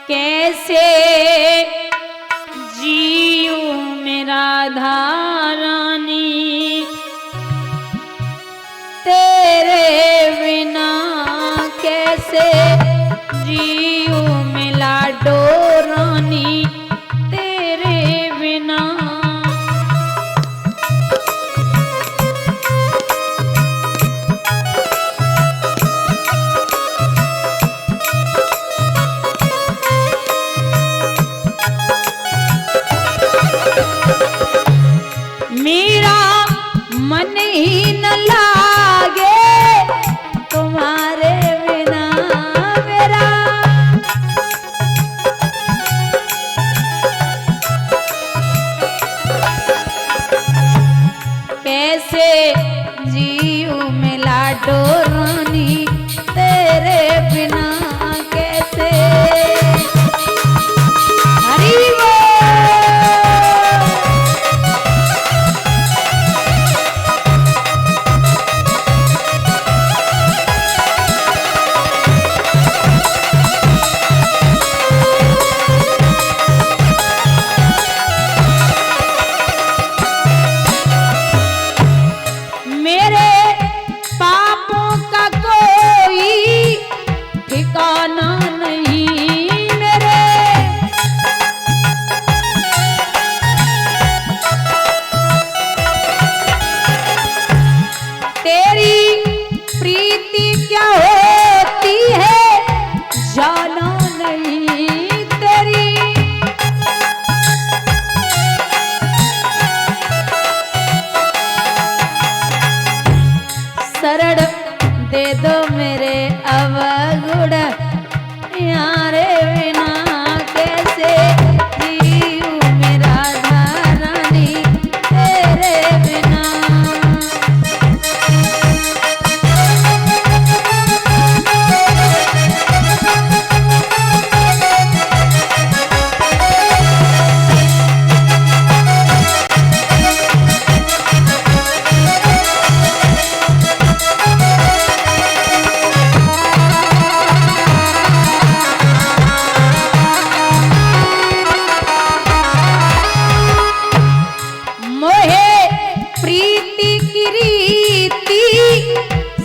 कैसे जियो मेरा धारानी तेरे बिना कैसे जियो मिला डोरानी तेरे बिना। मेरा मन ही न लागे तुम्हारे बिना मेरा। कैसे जीऊं मिला डोरानी तेरे बिना कैसे। हरि बोल। मेरे पापों का कोई ठिकाना नहीं मेरे। तेरी प्रीति क्या होती है जाना नहीं तेरी। शरण दे दो मेरे अवगुण यारे बिना कैसे जीऊं मेरा धारानी तेरे बिना।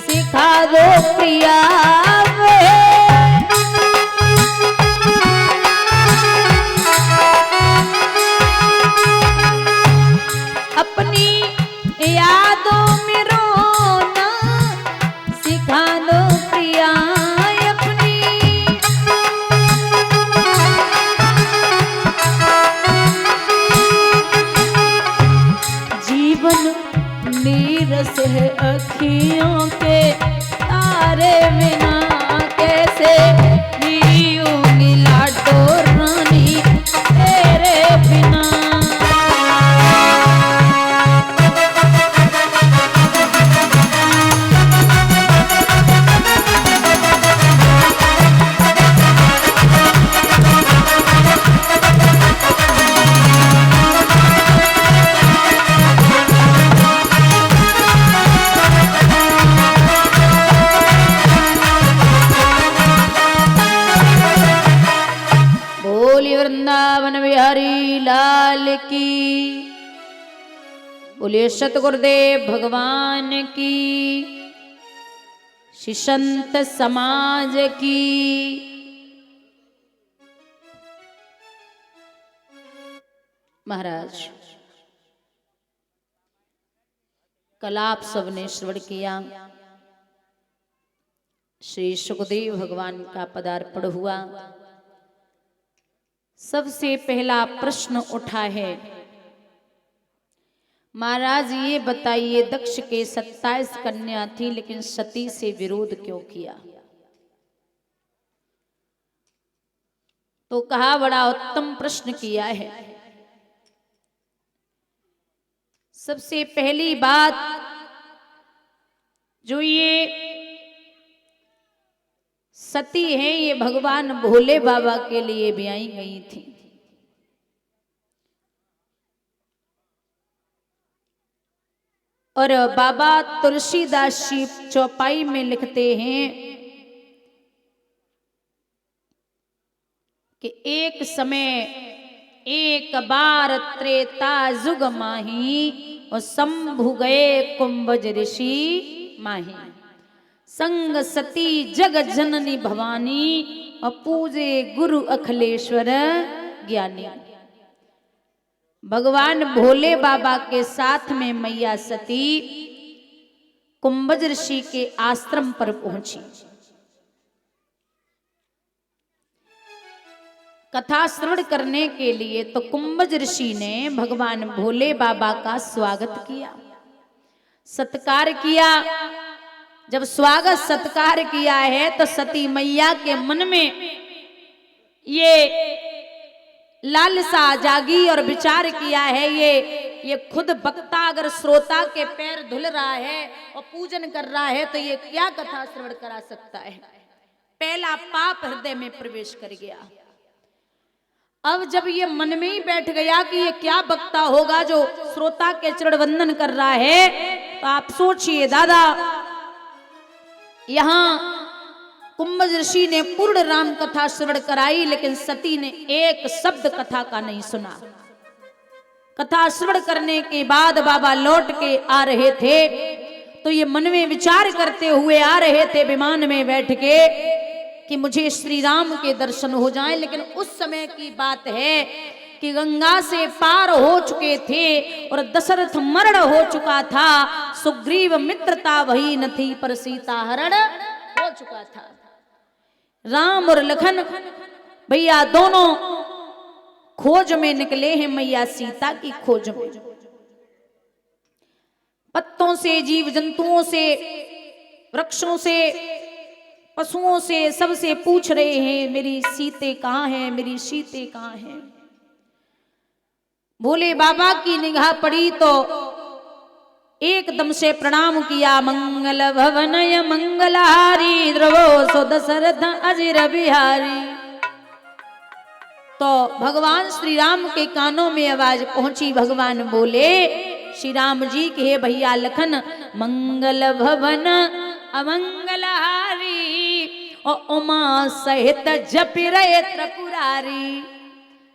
सिखा दो प्रिया अपनी यादों में रोना सिखा दो प्रिया अपनी। जीवन नीरस है अखियों के तारे बिना कैसे जीऊंगी लाडो रानी तेरे बिना। वृंदावन बिहारी लाल की। बोलिए सतगुरुदेव भगवान की। श्री संत समाज की। महाराज कल आप सबने श्रवण किया श्री सुखदेव भगवान का पदार्पण हुआ। सबसे पहला प्रश्न उठा है, महाराज ये बताइए दक्ष के 27 कन्या थी लेकिन सती से विरोध क्यों किया। तो कहा बड़ा उत्तम प्रश्न किया है। सबसे पहली बात जो ये सती है ये भगवान भोले बाबा के लिए ब्याई गई थी। और बाबा तुलसीदास जी चौपाई में लिखते हैं कि एक समय एक बार त्रेता जुग माही और शंभु गए कुंभज ऋषि माही। संग सती जग जननी भवानी और पूजे गुरु अखिलेश्वर ज्ञानी। भगवान भोले बाबा के साथ में मैया सती कुंभज ऋषि के आश्रम पर पहुंची। कथा श्रवण करने के लिए तो कुंभज ऋषि ने भगवान भोले बाबा का स्वागत किया, सत्कार किया। जब स्वागत सत्कार किया है तो सती मैया के मन में ये लालसा जागी और विचार किया है, ये खुद वक्ता अगर श्रोता के पैर धुल रहा है और पूजन कर रहा है तो ये क्या कथा श्रवण करा सकता है। पहला पाप हृदय में प्रवेश कर गया। अब जब ये मन में ही बैठ गया कि ये क्या वक्ता होगा जो श्रोता के चरण वंदन कर रहा है, तो आप सोचिए दादा, यहां कुंभज ऋषि ने पूर्ण राम कथा श्रवण कराई, लेकिन सती ने एक शब्द कथा का नहीं सुना। कथा श्रवण करने के बाद बाबा लौट के आ रहे थे तो ये मन में विचार करते हुए आ रहे थे विमान में बैठ के कि मुझे श्री राम के दर्शन हो जाएं। लेकिन उस समय की बात है कि गंगा से पार हो चुके थे और दशरथ मरण हो चुका था। सुग्रीव मित्रता वही न थी पर सीता हरण हो चुका था। राम और लखन भैया दोनों खोज में निकले हैं, मैया सीता की खोज में। पत्तों से, जीव जंतुओं से, वृक्षों से, पशुओं से, सबसे पूछ रहे हैं मेरी सीते कहाँ है, मेरी सीते कहाँ है। भोले बाबा की निगाह पड़ी तो एकदम से प्रणाम किया। मंगल भवनय मंगलहारी द्रवो सो दशरथ अजिर बिहारी। तो भगवान श्री राम के कानों में आवाज पहुंची। भगवान बोले श्री राम जी के हे भैया लखन, मंगल भवन अमंगलहारी और उमा सहित जप रहे त्रिपुरारी।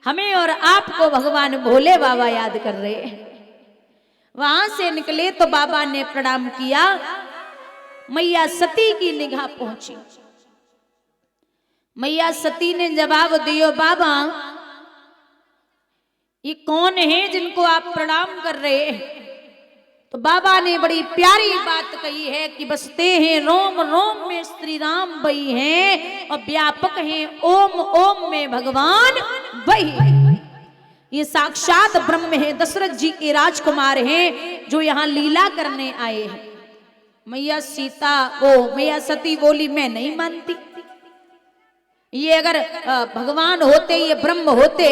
हमें और आपको भगवान भोले बाबा याद कर रहे हैं। वहां से निकले तो बाबा ने प्रणाम किया। मैया सती की निगाह पहुंची। मैया सती ने जवाब दियो, बाबा ये कौन है जिनको आप प्रणाम कर रहे हैं। तो बाबा ने बड़ी प्यारी बात कही है कि बसते हैं रोम रोम में श्री राम वही हैं और व्यापक हैं ओम ओम में भगवान वही है। ये साक्षात ब्रह्म है, दशरथ जी के राजकुमार हैं जो यहाँ लीला करने आए हैं। मैया सती बोली मैं नहीं मानती। ये अगर भगवान होते, ये ब्रह्म होते